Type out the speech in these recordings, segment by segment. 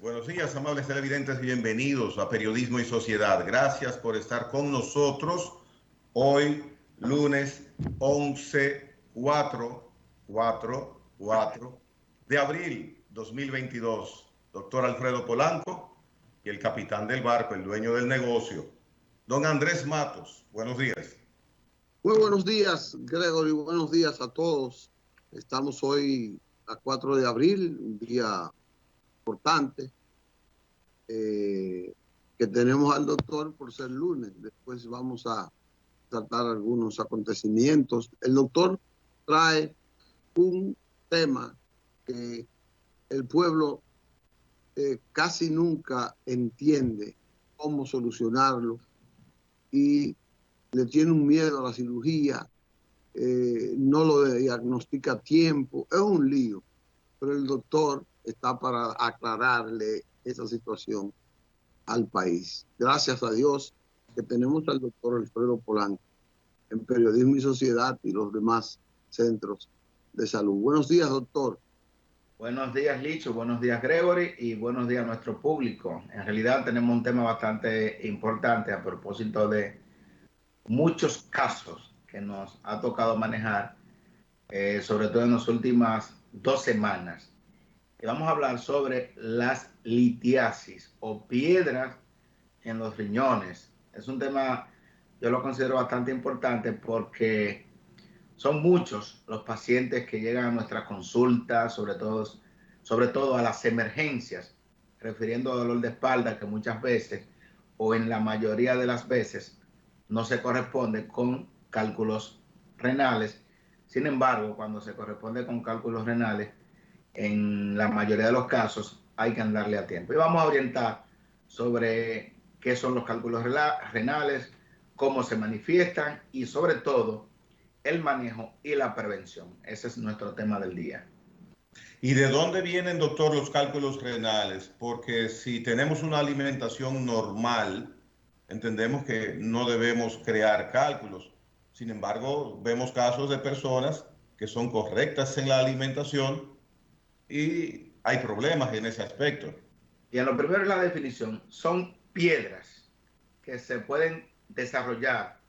buenos días, amables televidentes, bienvenidos a Periodismo y Sociedad. Gracias por estar con nosotros hoy, lunes 4 de abril 2022. Doctor Alfredo Polanco y el capitán del barco, el dueño del negocio, don Andrés Matos. Buenos días. Muy buenos días, Gregory. Buenos días a todos. Estamos hoy a 4 de abril, un día importante, que tenemos al doctor por ser lunes. Después vamos a tratar algunos acontecimientos. El doctor trae un tema que el pueblo casi nunca entiende cómo solucionarlo y le tiene un miedo a la cirugía, no lo diagnostica a tiempo, es un lío, pero el doctor está para aclararle esa situación al país. Gracias a Dios que tenemos al doctor Alfredo Polanco en Periodismo y Sociedad y los demás centros de salud. Buenos días, doctor. Buenos días, Licho. Buenos días, Gregory. Y buenos días a nuestro público. En realidad tenemos un tema bastante importante a propósito de muchos casos que nos ha tocado manejar, sobre todo en las últimas 2 semanas. Y vamos a hablar sobre las litiasis o piedras en los riñones. Es un tema, yo lo considero bastante importante porque son muchos los pacientes que llegan a nuestra consulta, sobre todo a las emergencias, refiriendo a dolor de espalda que muchas veces, o en la mayoría de las veces, no se corresponde con cálculos renales. Sin embargo, cuando se corresponde con cálculos renales, en la mayoría de los casos hay que andarle a tiempo. Y vamos a orientar sobre qué son los cálculos renales, cómo se manifiestan y sobre todo el manejo y la prevención. Ese es nuestro tema del día. ¿Y de dónde vienen, doctor, los cálculos renales? Porque si tenemos una alimentación normal, entendemos que no debemos crear cálculos. Sin embargo, vemos casos de personas que son correctas en la alimentación y hay problemas en ese aspecto. Y en lo primero es la definición. Son piedras que se pueden desarrollar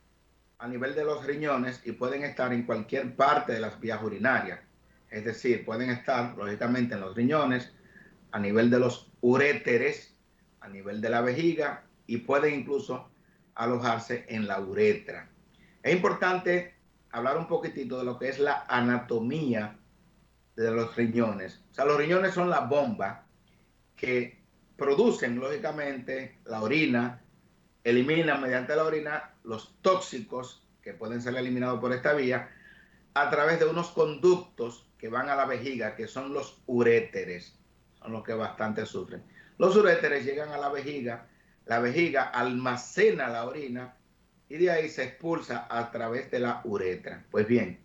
a nivel de los riñones y pueden estar en cualquier parte de las vías urinarias. Es decir, pueden estar, lógicamente, en los riñones, a nivel de los uréteres, a nivel de la vejiga y pueden incluso alojarse en la uretra. Es importante hablar un poquitito de lo que es la anatomía de los riñones. O sea, los riñones son la bomba que producen, lógicamente, la orina, eliminan mediante la orina los tóxicos que pueden ser eliminados por esta vía a través de unos conductos que van a la vejiga, que son los uréteres, son los que bastante sufren. Los uréteres llegan a la vejiga almacena la orina y de ahí se expulsa a través de la uretra. Pues bien,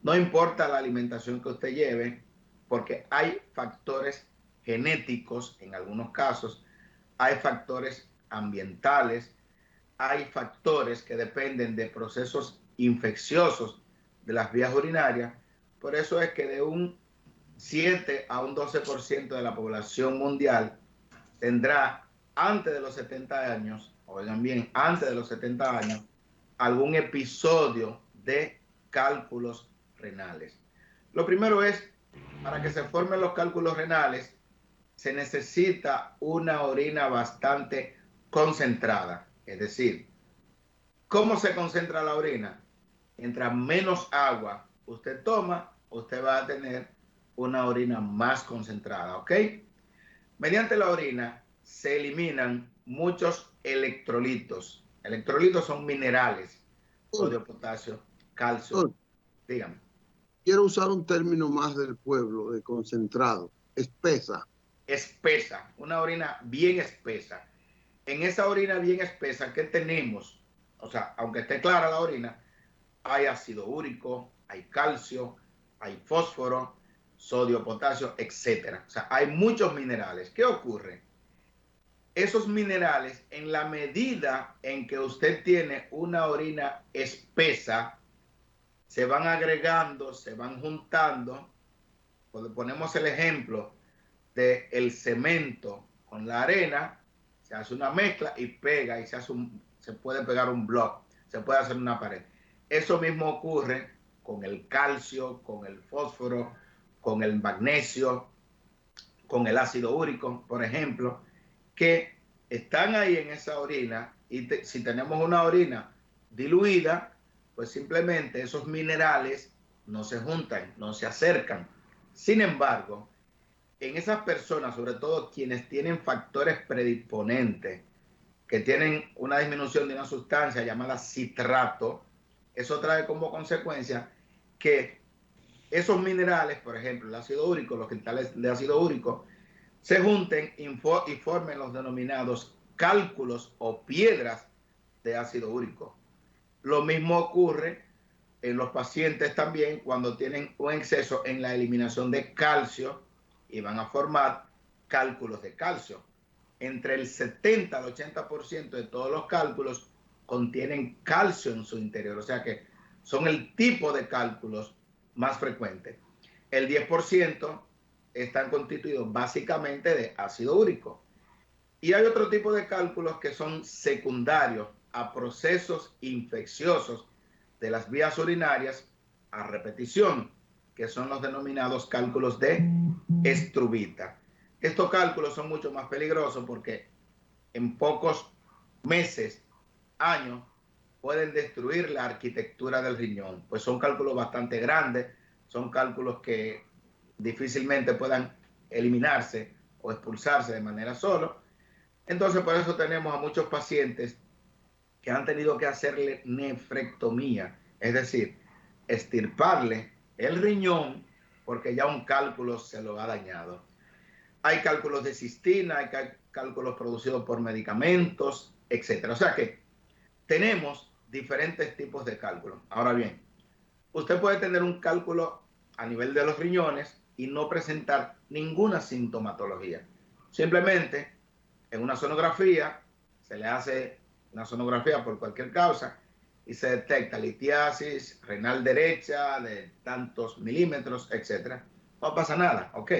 no importa la alimentación que usted lleve, porque hay factores genéticos en algunos casos, hay factores ambientales, hay factores que dependen de procesos infecciosos de las vías urinarias. Por eso es que de un 7 a un 12% de la población mundial tendrá antes de los 70 años, oigan bien, antes de los 70 años, algún episodio de cálculos renales. Lo primero es, para que se formen los cálculos renales, se necesita una orina bastante concentrada. Es decir, ¿cómo se concentra la orina? Mientras menos agua usted toma, usted va a tener una orina más concentrada, ¿ok? Mediante la orina se eliminan muchos electrolitos. Electrolitos son minerales, sodio, potasio, calcio. Dígame. Quiero usar un término más del pueblo, de concentrado, espesa. Espesa, una orina bien espesa. En esa orina bien espesa, ¿qué tenemos? O sea, aunque esté clara la orina, hay ácido úrico, hay calcio, hay fósforo, sodio, potasio, etc. O sea, hay muchos minerales. ¿Qué ocurre? Esos minerales, en la medida en que usted tiene una orina espesa, se van agregando, se van juntando. Ponemos el ejemplo del cemento con la arena, se hace una mezcla y pega, y se puede pegar un block, se puede hacer una pared. Eso mismo ocurre con el calcio, con el fósforo, con el magnesio, con el ácido úrico, por ejemplo, que están ahí en esa orina, y si tenemos una orina diluida, pues simplemente esos minerales no se juntan, no se acercan. Sin embargo, en esas personas, sobre todo quienes tienen factores predisponentes, que tienen una disminución de una sustancia llamada citrato, eso trae como consecuencia que esos minerales, por ejemplo, el ácido úrico, los cristales de ácido úrico, se junten y formen los denominados cálculos o piedras de ácido úrico. Lo mismo ocurre en los pacientes también cuando tienen un exceso en la eliminación de calcio y van a formar cálculos de calcio. Entre el 70 al 80% de todos los cálculos contienen calcio en su interior, o sea que son el tipo de cálculos más frecuentes. El 10% están constituidos básicamente de ácido úrico. Y hay otro tipo de cálculos que son secundarios a procesos infecciosos de las vías urinarias a repetición, que son los denominados cálculos de estrubita. Estos cálculos son mucho más peligrosos porque en pocos meses, años, pueden destruir la arquitectura del riñón, pues son cálculos bastante grandes, son cálculos que difícilmente puedan eliminarse o expulsarse de manera solo. Entonces, por eso tenemos a muchos pacientes que han tenido que hacerle nefrectomía, es decir, extirparle el riñón porque ya un cálculo se lo ha dañado. Hay cálculos de cistina, hay cálculos producidos por medicamentos, etc. O sea que tenemos diferentes tipos de cálculos. Ahora bien, usted puede tener un cálculo a nivel de los riñones y no presentar ninguna sintomatología. Simplemente en una sonografía, se le hace una sonografía por cualquier causa y se detecta litiasis renal derecha de tantos milímetros, etc. No pasa nada, ¿ok?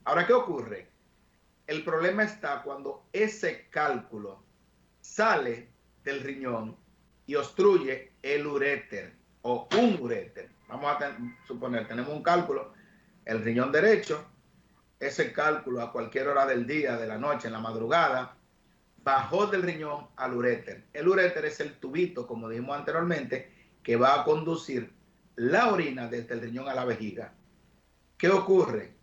Ahora, ¿qué ocurre? El problema está cuando ese cálculo sale del riñón y obstruye el uréter o un uréter. Vamos a suponer, tenemos un cálculo, el riñón derecho, ese cálculo a cualquier hora del día, de la noche, en la madrugada, bajó del riñón al uréter. El uréter es el tubito, como dijimos anteriormente, que va a conducir la orina desde el riñón a la vejiga. ¿Qué ocurre?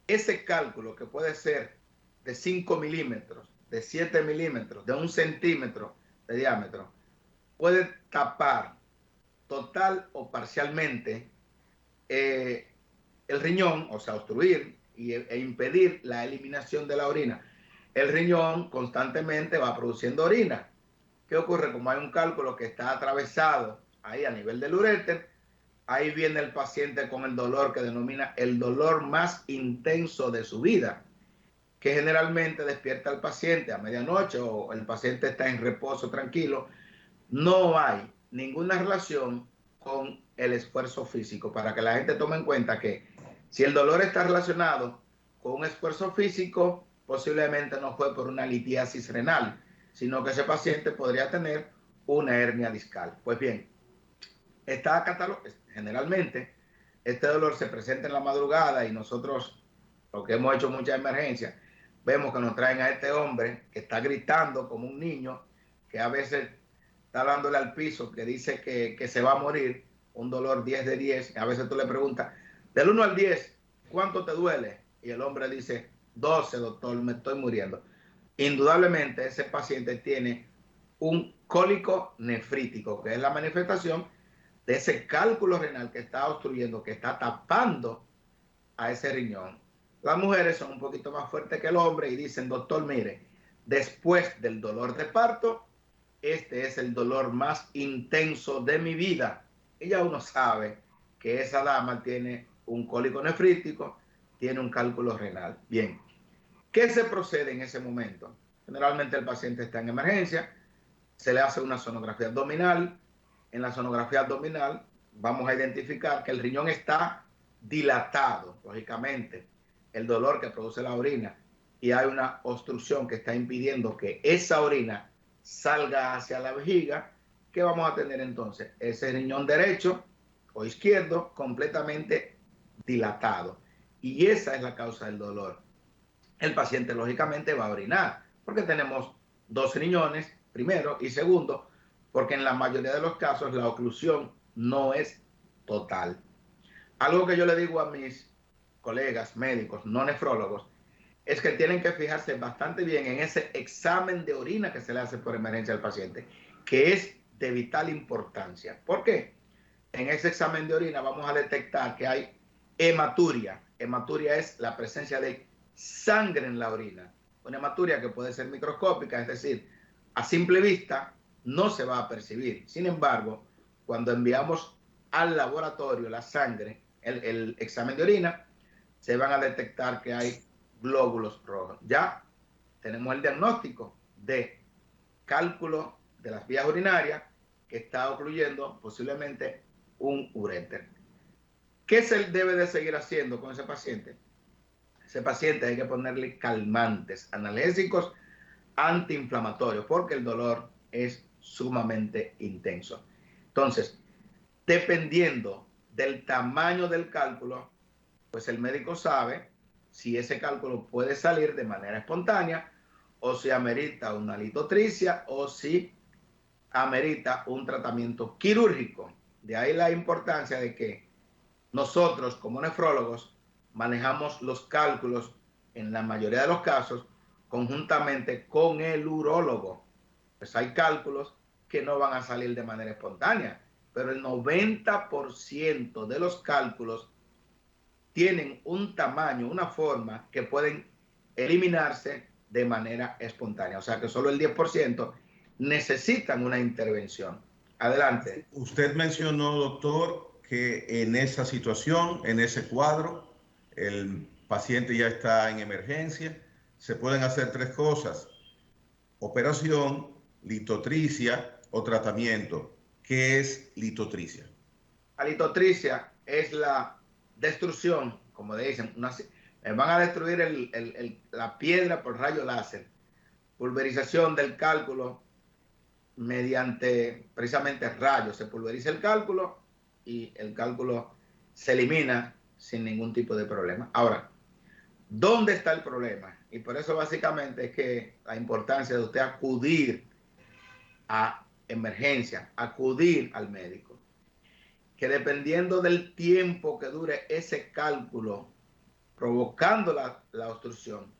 Ese cálculo, que puede ser de 5 milímetros, de 7 milímetros, de 1 centímetro de diámetro, puede tapar total o parcialmente el riñón, o sea, obstruir e impedir la eliminación de la orina. El riñón constantemente va produciendo orina. ¿Qué ocurre? Como hay un cálculo que está atravesado ahí a nivel del uréter, ahí viene el paciente con el dolor que denomina el dolor más intenso de su vida, que generalmente despierta al paciente a medianoche o el paciente está en reposo tranquilo. No hay ninguna relación con el esfuerzo físico, para que la gente tome en cuenta que si el dolor está relacionado con un esfuerzo físico, posiblemente no fue por una litiasis renal, sino que ese paciente podría tener una hernia discal. Pues bien, generalmente este dolor se presenta en la madrugada y nosotros, lo que hemos hecho muchas emergencias, vemos que nos traen a este hombre que está gritando como un niño, que a veces está dándole al piso, que dice que se va a morir, un dolor 10 de 10. A veces tú le preguntas, del 1 al 10, ¿cuánto te duele? Y el hombre dice, 12, doctor, me estoy muriendo. Indudablemente ese paciente tiene un cólico nefrítico, que es la manifestación de ese cálculo renal que está obstruyendo, que está tapando a ese riñón. Las mujeres son un poquito más fuertes que el hombre y dicen, doctor, mire, después del dolor de parto, este es el dolor más intenso de mi vida. Y ya uno sabe que esa dama tiene un cólico nefrítico, tiene un cálculo renal. Bien, ¿qué se procede en ese momento? Generalmente el paciente está en emergencia, se le hace una sonografía abdominal. En la sonografía abdominal vamos a identificar que el riñón está dilatado, lógicamente. el dolor que produce la orina y hay una obstrucción que está impidiendo que esa orina salga hacia la vejiga, ¿qué vamos a tener entonces? Ese riñón derecho o izquierdo completamente dilatado. Y esa es la causa del dolor. El paciente lógicamente va a orinar, porque tenemos dos riñones, primero, y segundo, porque en la mayoría de los casos la oclusión no es total. Algo que yo le digo a mis colegas médicos, no nefrólogos, es que tienen que fijarse bastante bien en ese examen de orina que se le hace por emergencia al paciente, que es de vital importancia. ¿Por qué? En ese examen de orina vamos a detectar que hay hematuria. Hematuria es la presencia de sangre en la orina. Una hematuria que puede ser microscópica, es decir, a simple vista no se va a percibir. Sin embargo, cuando enviamos al laboratorio la sangre, el examen de orina, se van a detectar que hay glóbulos rojos. Ya tenemos el diagnóstico de cálculo de las vías urinarias que está ocluyendo posiblemente un uréter. ¿Qué se debe de seguir haciendo con ese paciente? Ese paciente hay que ponerle calmantes, analgésicos, antiinflamatorios, porque el dolor es sumamente intenso. Entonces, dependiendo del tamaño del cálculo, pues el médico sabe si ese cálculo puede salir de manera espontánea o si amerita una litotricia o si amerita un tratamiento quirúrgico. De ahí la importancia de que nosotros como nefrólogos manejamos los cálculos en la mayoría de los casos conjuntamente con el urólogo. Pues hay cálculos que no van a salir de manera espontánea, pero el 90% de los cálculos tienen un tamaño, una forma que pueden eliminarse de manera espontánea. O sea que solo el 10% necesitan una intervención. Adelante. Usted mencionó, doctor, que en esa situación, en ese cuadro, el paciente ya está en emergencia. Se pueden hacer tres cosas: operación, litotricia o tratamiento. ¿Qué es litotricia? La litotricia es la destrucción, como dicen, van a destruir la piedra por rayo láser, pulverización del cálculo mediante precisamente rayos. Se pulveriza el cálculo y el cálculo se elimina sin ningún tipo de problema. Ahora, ¿dónde está el problema? Y por eso básicamente es que la importancia de usted acudir a emergencia, acudir al médico. Que dependiendo del tiempo que dure ese cálculo provocando la obstrucción,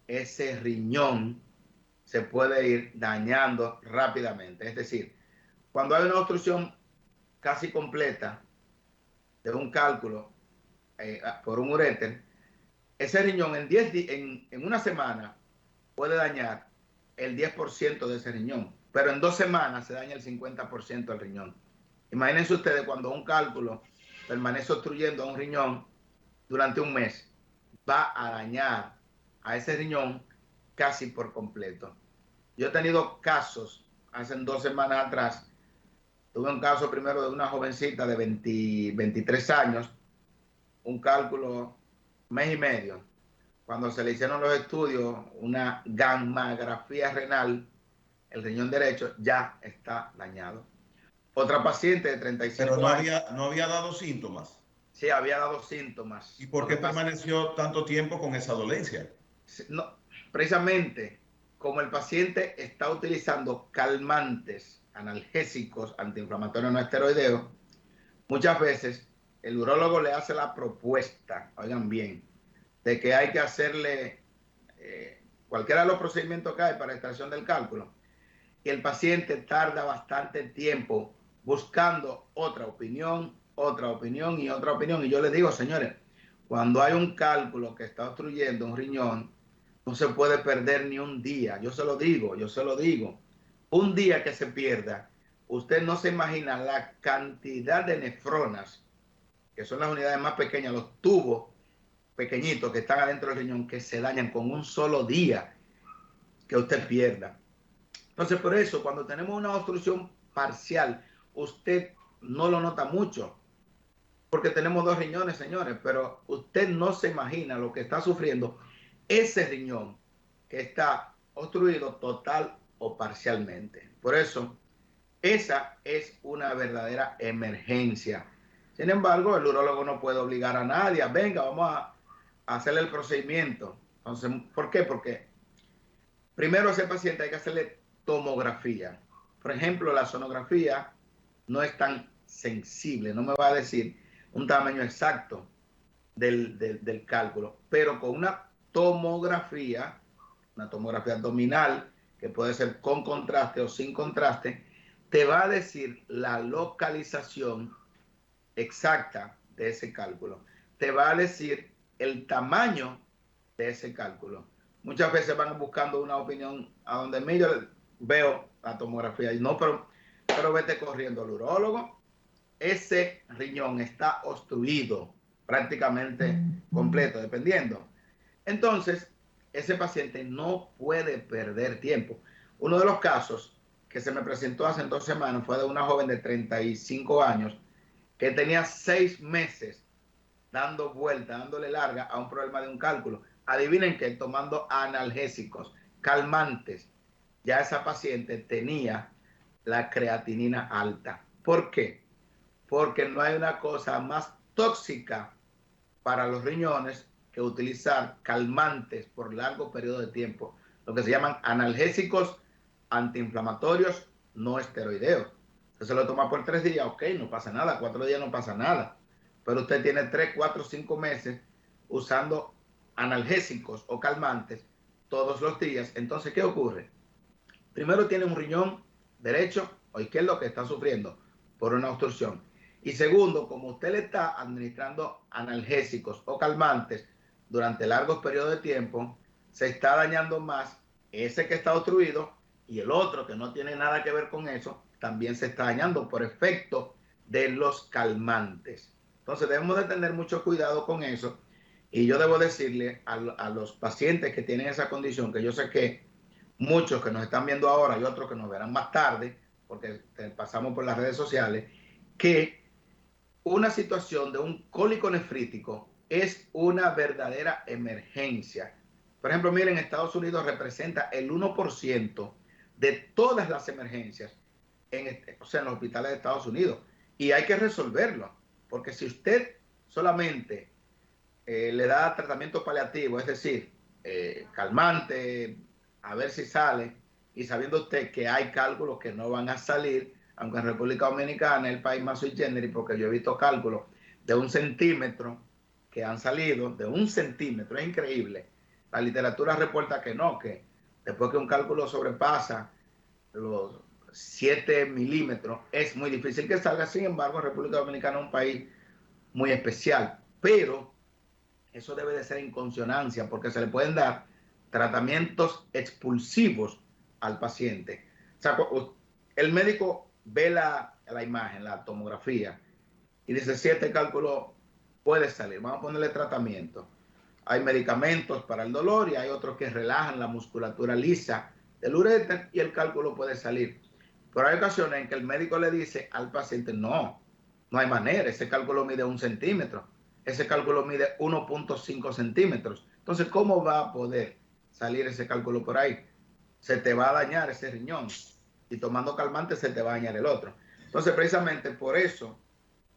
ese riñón se puede ir dañando rápidamente. Es decir, cuando hay una obstrucción casi completa de un cálculo por un uréter, ese riñón en una semana puede dañar el 10% de ese riñón, pero en 2 semanas se daña el 50% del riñón. Imagínense ustedes cuando un cálculo permanece obstruyendo a un riñón durante un mes, va a dañar a ese riñón casi por completo. Yo he tenido casos, hace 2 semanas atrás, tuve un caso primero de una jovencita de 23 años, un cálculo mes y medio. Cuando se le hicieron los estudios, una gammagrafía renal, el riñón derecho ya está dañado. Otra paciente de 35 Pero años. no había dado síntomas. Sí, había dado síntomas. ¿Y por qué permaneció tanto tiempo con esa dolencia? No, precisamente, como el paciente está utilizando calmantes, analgésicos, antiinflamatorios no esteroideos, muchas veces el urólogo le hace la propuesta, oigan bien, de que hay que hacerle cualquiera de los procedimientos que hay para extracción del cálculo, y el paciente tarda bastante tiempo buscando otra opinión y otra opinión. Y yo les digo, señores, cuando hay un cálculo que está obstruyendo un riñón, no se puede perder ni un día. Yo se lo digo. Un día que se pierda, usted no se imagina la cantidad de nefronas, que son las unidades más pequeñas, los tubos pequeñitos que están adentro del riñón, que se dañan con un solo día que usted pierda. Entonces, por eso, cuando tenemos una obstrucción parcial, usted no lo nota mucho. porque tenemos 2 riñones, señores, pero usted no se imagina lo que está sufriendo ese riñón que está obstruido total o parcialmente. Por eso, esa es una verdadera emergencia. Sin embargo, el urólogo no puede obligar a nadie, venga, vamos a hacerle el procedimiento. Entonces, ¿por qué? Porque primero a ese paciente hay que hacerle tomografía. Por ejemplo, la sonografía no es tan sensible, no me va a decir un tamaño exacto del cálculo, pero con una tomografía abdominal, que puede ser con contraste o sin contraste, te va a decir la localización exacta de ese cálculo. Te va a decir el tamaño de ese cálculo. Muchas veces van buscando una opinión a donde mí yo veo la tomografía y no, pero vete corriendo al urólogo. Ese riñón está obstruido prácticamente completo, dependiendo. Entonces, ese paciente no puede perder tiempo. Uno de los casos que se me presentó hace 2 semanas fue de una joven de 35 años que tenía 6 meses dando vuelta, dándole larga a un problema de un cálculo. Adivinen que tomando analgésicos, calmantes, ya esa paciente tenía la creatinina alta. ¿Por qué? Porque no hay una cosa más tóxica para los riñones que utilizar calmantes por largo periodo de tiempo, lo que se llaman analgésicos antiinflamatorios no esteroideos. Usted se lo toma por 3 días, ok, no pasa nada, 4 días no pasa nada, pero usted tiene 3, 4, 5 meses usando analgésicos o calmantes todos los días. Entonces, ¿qué ocurre? Primero tiene un riñón derecho o izquierdo que está sufriendo por una obstrucción. Y segundo, como usted le está administrando analgésicos o calmantes durante largos periodos de tiempo, se está dañando más ese que está obstruido y el otro que no tiene nada que ver con eso, también se está dañando por efecto de los calmantes. Entonces debemos de tener mucho cuidado con eso. Y yo debo decirle a los pacientes que tienen esa condición, que yo sé que muchos que nos están viendo ahora y otros que nos verán más tarde, porque pasamos por las redes sociales, que una situación de un cólico nefrítico es una verdadera emergencia. Por ejemplo, miren, Estados Unidos representa el 1% de todas las emergencias en los hospitales de Estados Unidos. Y hay que resolverlo, porque si usted solamente le da tratamiento paliativo, es decir, calmante, a ver si sale, y sabiendo usted que hay cálculos que no van a salir, aunque en República Dominicana es el país más sui generis, porque yo he visto cálculos de 1 centímetro que han salido, de 1 centímetro, es increíble. La literatura reporta que no, que después que un cálculo sobrepasa los 7 milímetros, es muy difícil que salga. Sin embargo, República Dominicana es un país muy especial, pero eso debe de ser en consonancia, porque se le pueden dar tratamientos expulsivos al paciente. O sea, el médico ve la imagen, la tomografía, y dice, si este cálculo puede salir, vamos a ponerle tratamiento. Hay medicamentos para el dolor y hay otros que relajan la musculatura lisa del uréter y el cálculo puede salir. Pero hay ocasiones en que el médico le dice al paciente, no hay manera, ese cálculo mide 1 centímetro, ese cálculo mide 1.5 centímetros. Entonces, ¿cómo va a poder salir ese cálculo por ahí? Se te va a dañar ese riñón y tomando calmante se te va a dañar el otro. Entonces, precisamente por eso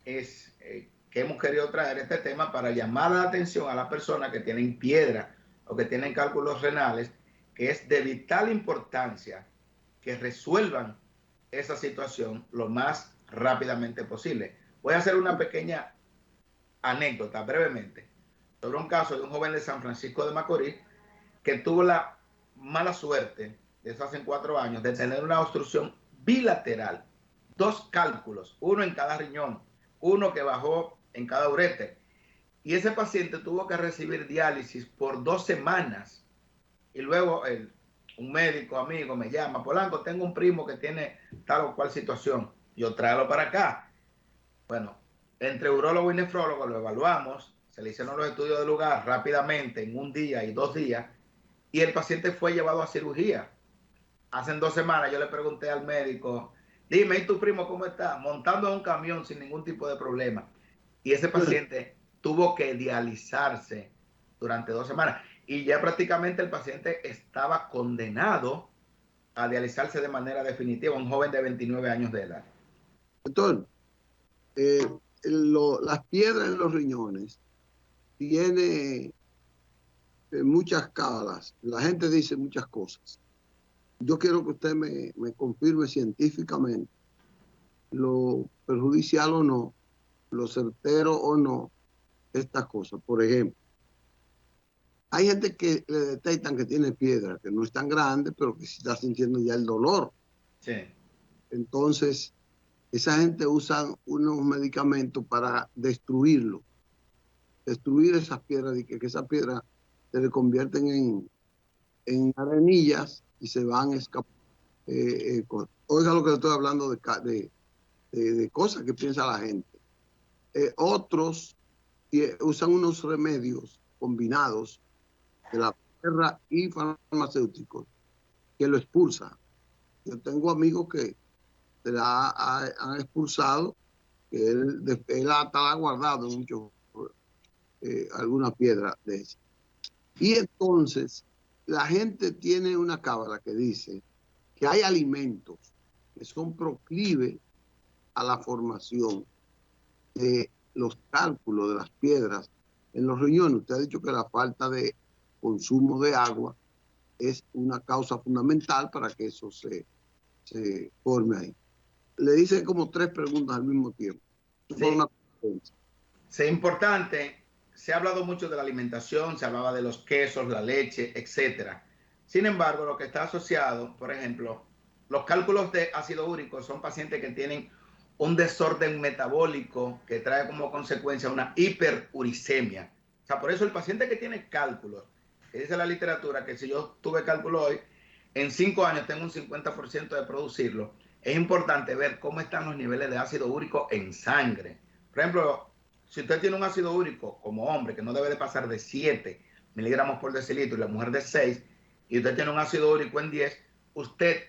es que hemos querido traer este tema para llamar la atención a las personas que tienen piedra o que tienen cálculos renales, que es de vital importancia que resuelvan esa situación lo más rápidamente posible. Voy a hacer una pequeña anécdota brevemente sobre un caso de un joven de San Francisco de Macorís que tuvo la mala suerte, de eso hace 4 años, de tener una obstrucción bilateral, 2 cálculos, uno en cada riñón, uno que bajó en cada uréter. Y ese paciente tuvo que recibir diálisis por 2 semanas. Y luego un médico amigo me llama, Polanco, tengo un primo que tiene tal o cual situación. Yo tráelo para acá. Bueno, entre urólogo y nefrólogo lo evaluamos, se le hicieron los estudios de lugar rápidamente, en 1 día y 2 días, y el paciente fue llevado a cirugía. Hace 2 semanas yo le pregunté al médico, dime, ¿y tu primo cómo está? Montando en un camión sin ningún tipo de problema. y ese paciente tuvo que dializarse durante 2 semanas y ya prácticamente el paciente estaba condenado a dializarse de manera definitiva, un joven de 29 años de edad. Doctor, las piedras en los riñones tiene muchas cábalas. La gente dice muchas cosas. Yo quiero que usted me confirme científicamente lo perjudicial o no, lo certero o no, estas cosas. Por ejemplo, hay gente que le detectan que tiene piedra, que no es tan grande, pero que sí está sintiendo ya el dolor. Sí. Entonces, esa gente usa unos medicamentos para destruir esas piedras, y que esas piedras se le convierten en arenillas y se van escapando. Oiga lo que estoy hablando de cosas que piensa la gente. Otros usan unos remedios combinados de la tierra y farmacéuticos que lo expulsan. Yo tengo amigos que se la han expulsado, que él ha guardado mucho, alguna piedra de esa. Y entonces la gente tiene una cábala que dice que hay alimentos que son proclives a la formación de los cálculos de las piedras en los riñones. Usted ha dicho que la falta de consumo de agua es una causa fundamental para que eso se forme ahí. Le hice como 3 preguntas al mismo tiempo. Sí, importante. Se ha hablado mucho de la alimentación, se hablaba de los quesos, la leche, etcétera. Sin embargo, lo que está asociado, por ejemplo, los cálculos de ácido úrico son pacientes que tienen un desorden metabólico que trae como consecuencia una hiperuricemia. O sea, por eso el paciente que tiene cálculos, que dice la literatura que si yo tuve cálculo hoy, en 5 años tengo un 50% de producirlo, es importante ver cómo están los niveles de ácido úrico en sangre. Por ejemplo, si usted tiene un ácido úrico como hombre que no debe de pasar de 7 miligramos por decilitro y la mujer de 6, y usted tiene un ácido úrico en 10, usted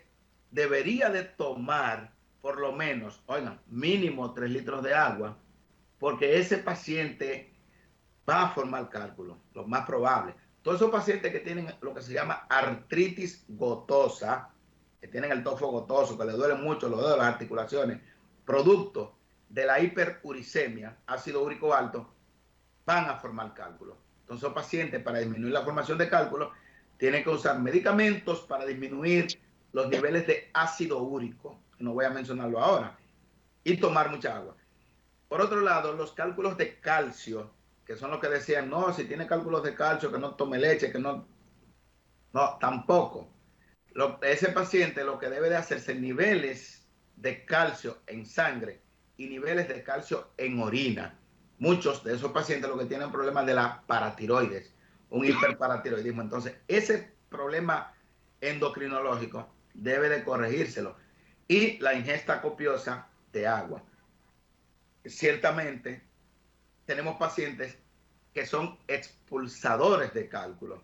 debería de tomar por lo menos, oigan, mínimo 3 litros de agua, porque ese paciente va a formar cálculo, lo más probable. Todos esos pacientes que tienen lo que se llama artritis gotosa, que tienen el tofo gotoso, que les duele mucho los dedos de las articulaciones, producto de la hiperuricemia, ácido úrico alto, van a formar cálculo. Entonces, los pacientes, para disminuir la formación de cálculo, tienen que usar medicamentos para disminuir los niveles de ácido úrico, que no voy a mencionarlo ahora, y tomar mucha agua. Por otro lado, los cálculos de calcio, que son los que decían, no, si tiene cálculos de calcio, que no tome leche, que no... No, tampoco. Ese paciente lo que debe de hacerse niveles de calcio en sangre y niveles de calcio en orina. Muchos de esos pacientes lo que tienen problemas de la paratiroides, un hiperparatiroidismo. Entonces, ese problema endocrinológico debe de corregírselo. Y la ingesta copiosa de agua. Ciertamente, tenemos pacientes que son expulsadores de cálculo.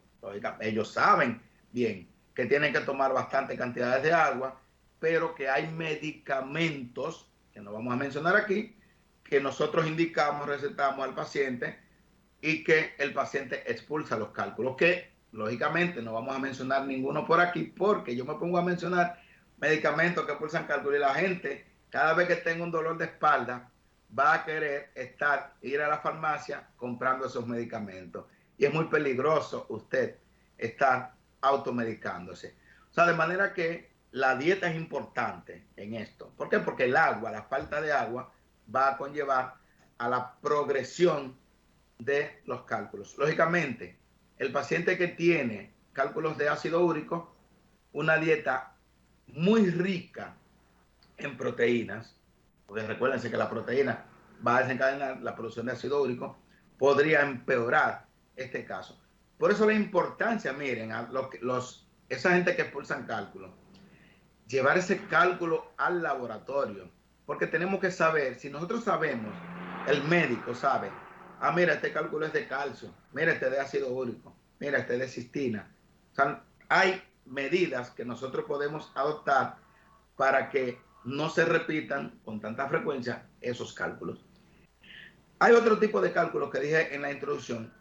Ellos saben bien que tienen que tomar bastante cantidades de agua, pero que hay medicamentos, que no vamos a mencionar aquí, que nosotros indicamos, recetamos al paciente y que el paciente expulsa los cálculos, que lógicamente no vamos a mencionar ninguno por aquí, porque yo me pongo a mencionar medicamentos que expulsan cálculos y la gente, cada vez que tenga un dolor de espalda, va a querer ir a la farmacia comprando esos medicamentos. Y es muy peligroso usted estar automedicándose. O sea, de manera que la dieta es importante en esto. ¿Por qué? Porque el agua, la falta de agua, va a conllevar a la progresión de los cálculos. Lógicamente, el paciente que tiene cálculos de ácido úrico, una dieta muy rica en proteínas, porque recuérdense que la proteína va a desencadenar la producción de ácido úrico, podría empeorar este caso. Por eso la importancia, miren, a esa gente que expulsan cálculo, llevar ese cálculo al laboratorio, porque tenemos que saber, si nosotros sabemos, el médico sabe, ah, mira, este cálculo es de calcio, mira, este de ácido úrico, mira, este de cistina. O sea, hay medidas que nosotros podemos adoptar para que no se repitan con tanta frecuencia esos cálculos. Hay otro tipo de cálculos que dije en la introducción,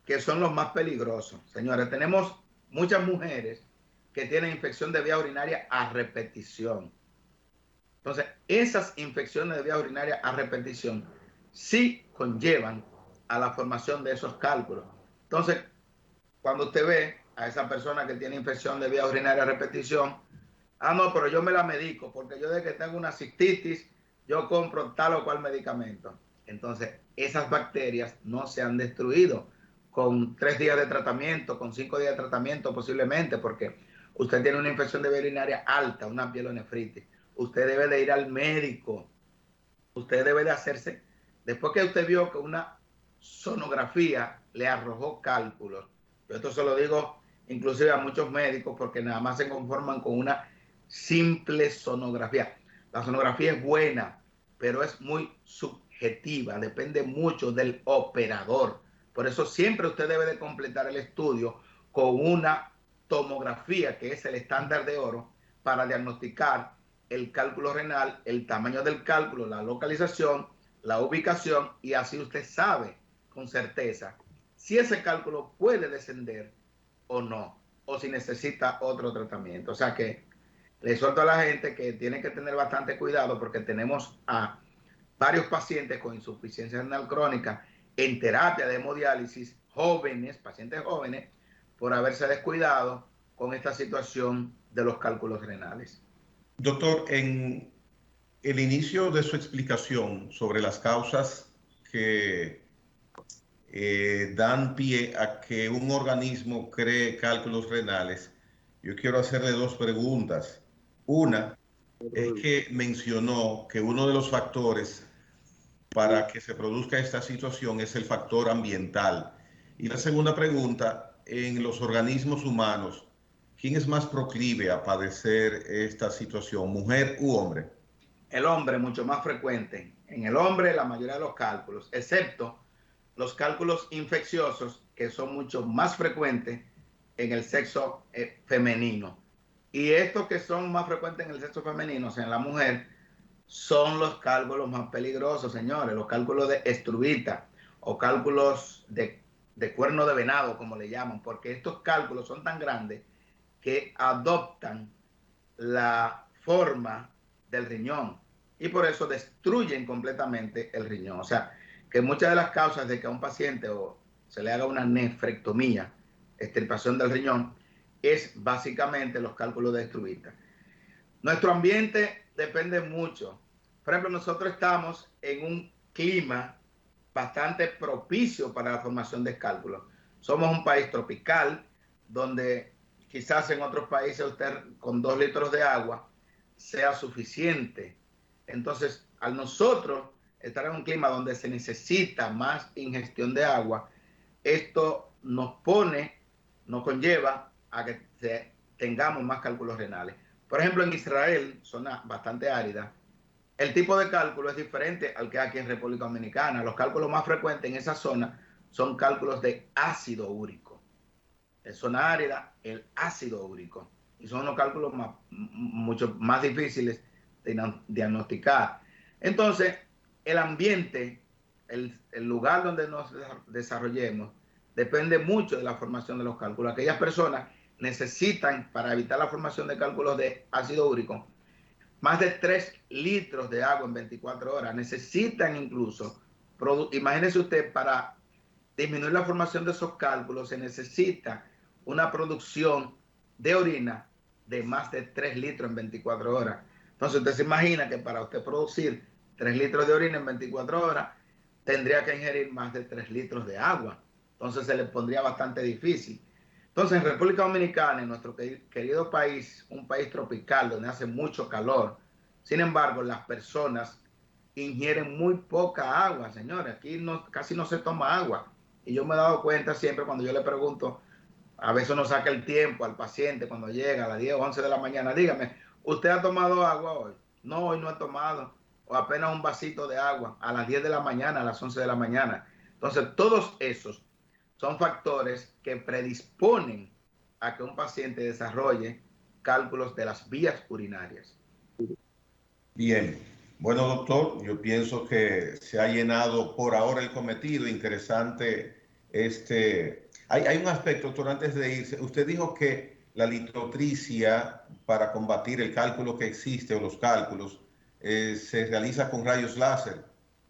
que son los más peligrosos. Señores, tenemos muchas mujeres que tienen infección de vía urinaria a repetición. Entonces, esas infecciones de vía urinaria a repetición sí conllevan a la formación de esos cálculos. Entonces, cuando usted ve a esa persona que tiene infección de vía urinaria a repetición, no, pero yo me la medico, porque yo desde que tengo una cistitis, yo compro tal o cual medicamento. Entonces, esas bacterias no se han destruido con 3 días de tratamiento, con 5 días de tratamiento posiblemente, porque usted tiene una infección de vía urinaria alta, una pielonefritis. Usted debe de ir al médico. Usted debe de hacerse, después que usted vio que una sonografía le arrojó cálculos. Yo esto se lo digo inclusive a muchos médicos porque nada más se conforman con una simple sonografía. La sonografía es buena, pero es muy subjetiva, depende mucho del operador. Por eso siempre usted debe de completar el estudio con una tomografía, que es el estándar de oro, para diagnosticar el cálculo renal, el tamaño del cálculo, la localización, la ubicación, y así usted sabe con certeza si ese cálculo puede descender o no, o si necesita otro tratamiento. O sea que le suelto a la gente que tiene que tener bastante cuidado porque tenemos a varios pacientes con insuficiencia renal crónica en terapia de hemodiálisis, jóvenes, pacientes jóvenes, por haberse descuidado con esta situación de los cálculos renales. Doctor, en el inicio de su explicación sobre las causas que dan pie a que un organismo cree cálculos renales, yo quiero hacerle dos preguntas. Una es que mencionó que uno de los factores para que se produzca esta situación es el factor ambiental. Y la segunda pregunta, en los organismos humanos, ¿quién es más proclive a padecer esta situación, mujer u hombre? El hombre mucho más frecuente. En el hombre la mayoría de los cálculos, excepto los cálculos infecciosos, que son mucho más frecuentes en el sexo femenino. Y estos que son más frecuentes en el sexo femenino, o sea, en la mujer, son los cálculos más peligrosos, señores. Los cálculos de estrubita o cálculos de cuerno de venado, como le llaman, porque estos cálculos son tan grandes que adoptan la forma del riñón y por eso destruyen completamente el riñón. O sea, que muchas de las causas de que a un paciente o se le haga una nefrectomía, extirpación del riñón, es básicamente los cálculos de estrubita. Nuestro ambiente depende mucho. Por ejemplo, nosotros estamos en un clima bastante propicio para la formación de cálculos. Somos un país tropical donde quizás en otros países usted con 2 litros de agua sea suficiente. Entonces, al nosotros estar en un clima donde se necesita más ingestión de agua, esto nos conlleva a que tengamos más cálculos renales. Por ejemplo, en Israel, zona bastante árida, el tipo de cálculo es diferente al que hay aquí en República Dominicana. Los cálculos más frecuentes en esa zona son cálculos de ácido úrico. En zona árida, el ácido úrico. Y son unos cálculos mucho más difíciles de diagnosticar. Entonces, el ambiente, el lugar donde nos desarrollemos, depende mucho de la formación de los cálculos. Aquellas personas necesitan, para evitar la formación de cálculos de ácido úrico, más de 3 litros de agua en 24 horas. Necesitan incluso, imagínese usted, para disminuir la formación de esos cálculos, se necesita una producción de orina de más de 3 litros en 24 horas. Entonces usted se imagina que para usted producir 3 litros de orina en 24 horas, tendría que ingerir más de 3 litros de agua. Entonces se le pondría bastante difícil. Entonces en República Dominicana, en nuestro querido país, un país tropical donde hace mucho calor, sin embargo las personas ingieren muy poca agua, señores. Aquí casi no se toma agua. Y yo me he dado cuenta siempre cuando yo le pregunto, a veces uno saca el tiempo al paciente cuando llega a las 10 o 11 de la mañana, dígame, ¿usted ha tomado agua hoy? No, hoy no he tomado, o apenas un vasito de agua a las 10 de la mañana, a las 11 de la mañana. Entonces, todos esos son factores que predisponen a que un paciente desarrolle cálculos de las vías urinarias. Bien, Bueno, doctor, yo pienso que se ha llenado por ahora el cometido. Interesante Hay un aspecto, doctor, antes de irse. Usted dijo que la litotricia para combatir el cálculo que existe o los cálculos se realiza con rayos láser,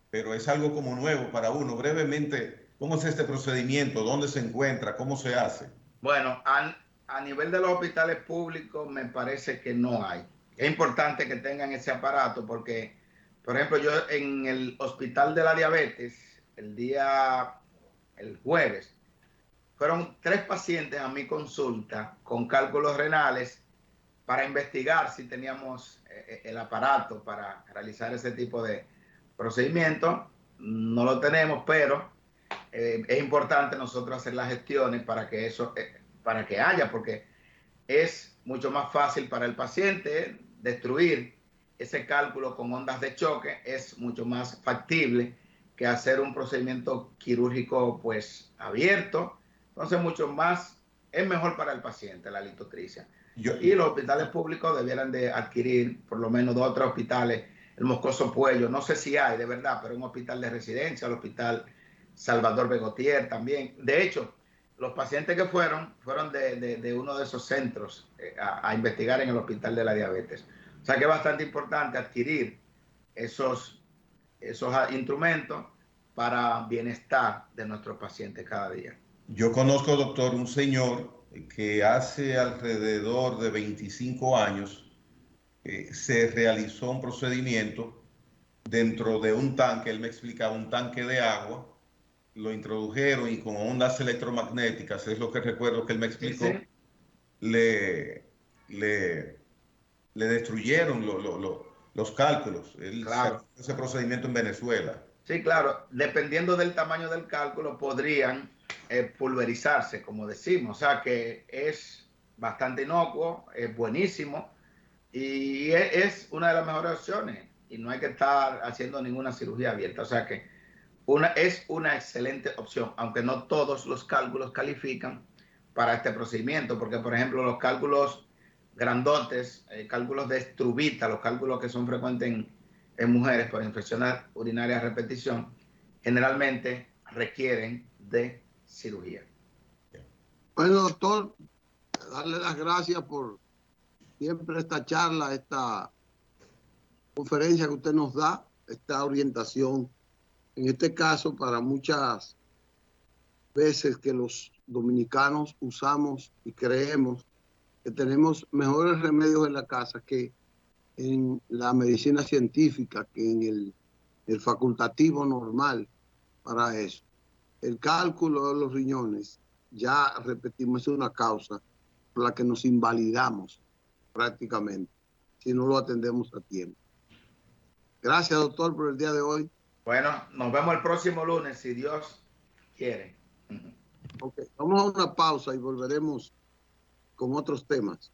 pero es algo como nuevo para uno. Brevemente, ¿cómo es este procedimiento? ¿Dónde se encuentra? ¿Cómo se hace? Bueno, a nivel de los hospitales públicos me parece que no hay. Es importante que tengan ese aparato porque, por ejemplo, yo en el Hospital de la Diabetes, el jueves, fueron 3 pacientes a mi consulta con cálculos renales para investigar si teníamos el aparato para realizar ese tipo de procedimiento. No lo tenemos, pero es importante nosotros hacer las gestiones para que eso, para que haya, porque es mucho más fácil para el paciente destruir ese cálculo con ondas de choque, es mucho más factible que hacer un procedimiento quirúrgico pues abierto. Entonces es mejor para el paciente la litotricia. Y los hospitales públicos debieran de adquirir por lo menos 2 o 3 hospitales, el Moscoso Puello, no sé si hay de verdad, pero un hospital de residencia, el hospital Salvador Begotier también. De hecho, los pacientes que fueron de uno de esos centros a investigar en el Hospital de la Diabetes. O sea que es bastante importante adquirir esos instrumentos para bienestar de nuestros pacientes cada día. Yo conozco, doctor, un señor que hace alrededor de 25 años se realizó un procedimiento dentro de un tanque, él me explicaba, un tanque de agua, lo introdujeron y con ondas electromagnéticas, es lo que recuerdo que él me explicó, Sí, sí. Le, le destruyeron los cálculos. Él se Claro. hizo ese procedimiento en Venezuela. Sí, claro. Dependiendo del tamaño del cálculo, podrían pulverizarse, como decimos. O sea que es bastante inocuo, es buenísimo y es una de las mejores opciones. Y no hay que estar haciendo ninguna cirugía abierta. O sea que es una excelente opción, aunque no todos los cálculos califican para este procedimiento, porque por ejemplo los cálculos grandotes, cálculos de estrubita, los cálculos que son frecuentes en mujeres por infecciones urinarias a repetición, generalmente requieren de cirugía. Bueno, doctor, darle las gracias por siempre esta charla, esta conferencia que usted nos da, esta orientación. En este caso, para muchas veces que los dominicanos usamos y creemos que tenemos mejores remedios en la casa que en la medicina científica, que en el facultativo normal para eso. El cálculo de los riñones, ya repetimos, es una causa por la que nos invalidamos prácticamente si no lo atendemos a tiempo. Gracias, doctor, por el día de hoy. Bueno, nos vemos el próximo lunes, si Dios quiere. Okay, vamos a una pausa y volveremos con otros temas.